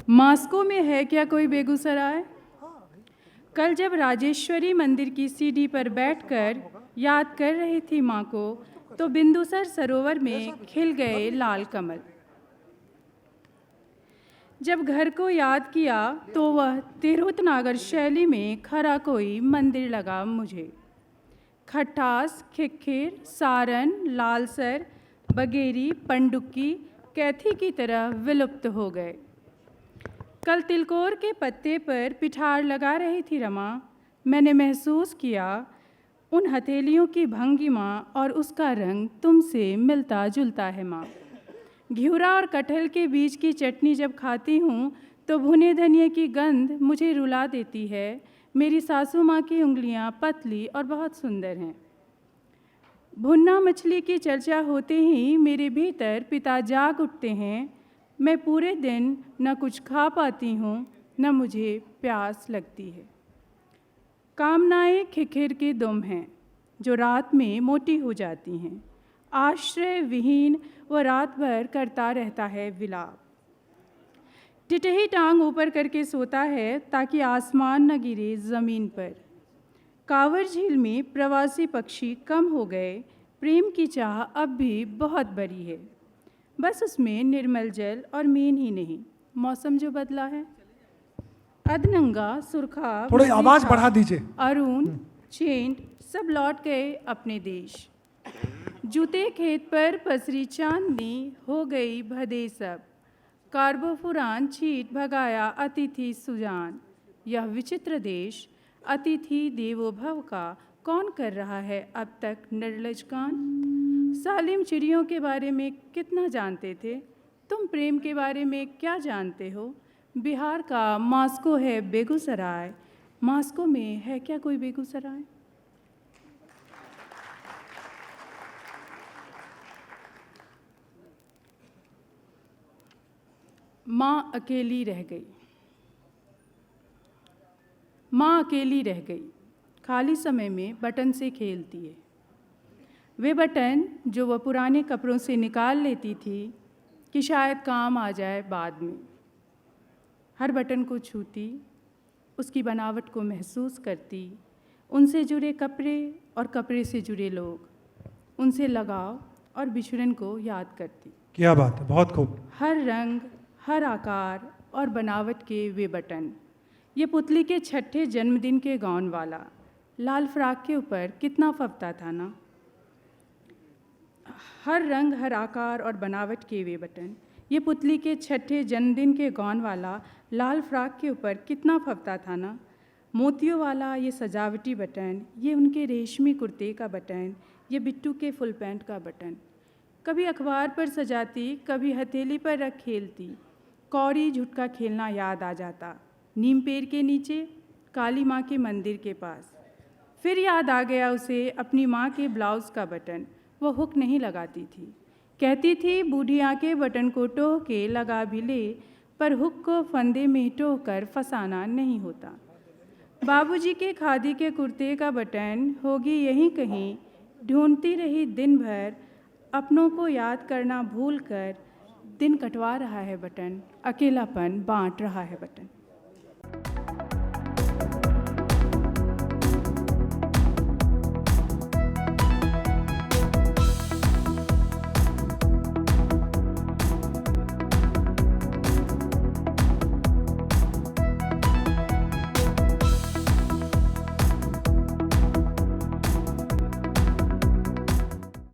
Moscow में है क्या कोई बेगूसराय? कल जब राजेश्वरी मंदिर की सीढ़ी पर बैठकर याद कर रही थी माँ को, तो बिंदुसर सरोवर में खिल गए लाल कमल। जब घर को याद किया तो वह तिरहुत नागर शैली में खरा कोई मंदिर लगा मुझे। खटास, खिक्खिर, सारन, लालसर, बगेरी, पंडुक्की, कैथी की तरह विलुप्त हो गए। कल तिलकोर के पत्ते पर पिठार लगा रही थी रमा। मैंने महसूस किया उन हथेलियों की भंगिमा और उसका रंग तुमसे मिलता जुलता है माँ। घिउरा और कटहल के बीज की चटनी जब खाती हूँ तो भुने धनिया की गंध मुझे रुला देती है। मेरी सासू माँ की उंगलियाँ पतली और बहुत सुंदर हैं। भुन्ना मछली की चर्चा होते ही मेरे भीतर पिता जाग उठते हैं। मैं पूरे दिन न कुछ खा पाती हूँ न मुझे प्यास लगती है। कामनाएं खिखिर के दुम हैं जो रात में मोटी हो जाती हैं। आश्रय विहीन वो रात भर करता रहता है विलाप। टिटही टांग ऊपर करके सोता है ताकि आसमान न गिरे ज़मीन पर। कांवर झील में प्रवासी पक्षी कम हो गए। प्रेम की चाह अब भी बहुत बड़ी है, बस उसमें निर्मल जल और मीन ही नहीं, मौसम जो बदला है। अधनंगा, सुरखा, थोड़ी आवाज बढ़ा दीजिए। अरुण, चेंट सब लौट गए अपने देश। जूते खेत पर पसरी चांदनी हो गई भदे सब। कार्बोफुरान छीट भगाया अतिथि सुजान। यह विचित्र देश अतिथि देवो भव का कौन कर रहा है अब तक निर्लज कान। सालिम चिड़ियों के बारे में कितना जानते थे, तुम प्रेम के बारे में क्या जानते हो। बिहार का मास्को है बेगूसराय, मास्को में है क्या कोई बेगूसराय। माँ अकेली रह गई। माँ अकेली रह गई, खाली समय में बटन से खेलती है। वे बटन जो वह पुराने कपड़ों से निकाल लेती थी कि शायद काम आ जाए बाद में। हर बटन को छूती, उसकी बनावट को महसूस करती, उनसे जुड़े कपड़े और कपड़े से जुड़े लोग, उनसे लगाव और बिछड़न को याद करती। क्या बात है, बहुत खूब। हर रंग, हर आकार और बनावट के वे बटन। ये पुतली के छठे जन्मदिन के गाउन वाला लाल फ्राक के ऊपर कितना फबता था ना। हर रंग, हर आकार और बनावट के वे बटन। ये पुतली के छठे जन्मदिन के गाउन वाला लाल फ्राक के ऊपर कितना फबता था ना। मोतियों वाला ये सजावटी बटन, ये उनके रेशमी कुर्ते का बटन, ये बिट्टू के फुल पैंट का बटन। कभी अखबार पर सजाती, कभी हथेली पर रख खेलती। कौड़ी झुटका खेलना याद आ जाता, नीम पेड़ के नीचे काली माँ के मंदिर के पास। फिर याद आ गया उसे अपनी माँ के ब्लाउज़ का बटन। वो हुक नहीं लगाती थी, कहती थी बूढ़ी आंखें बटन को टोह के लगा भी ले, पर हुक को फंदे में टोह कर फंसाना नहीं होता। बाबूजी के खादी के कुर्ते का बटन होगी यहीं कहीं, ढूंढती रही दिन भर, अपनों को याद करना भूल कर। दिन कटवा रहा है बटन, अकेलापन बांट रहा है बटन।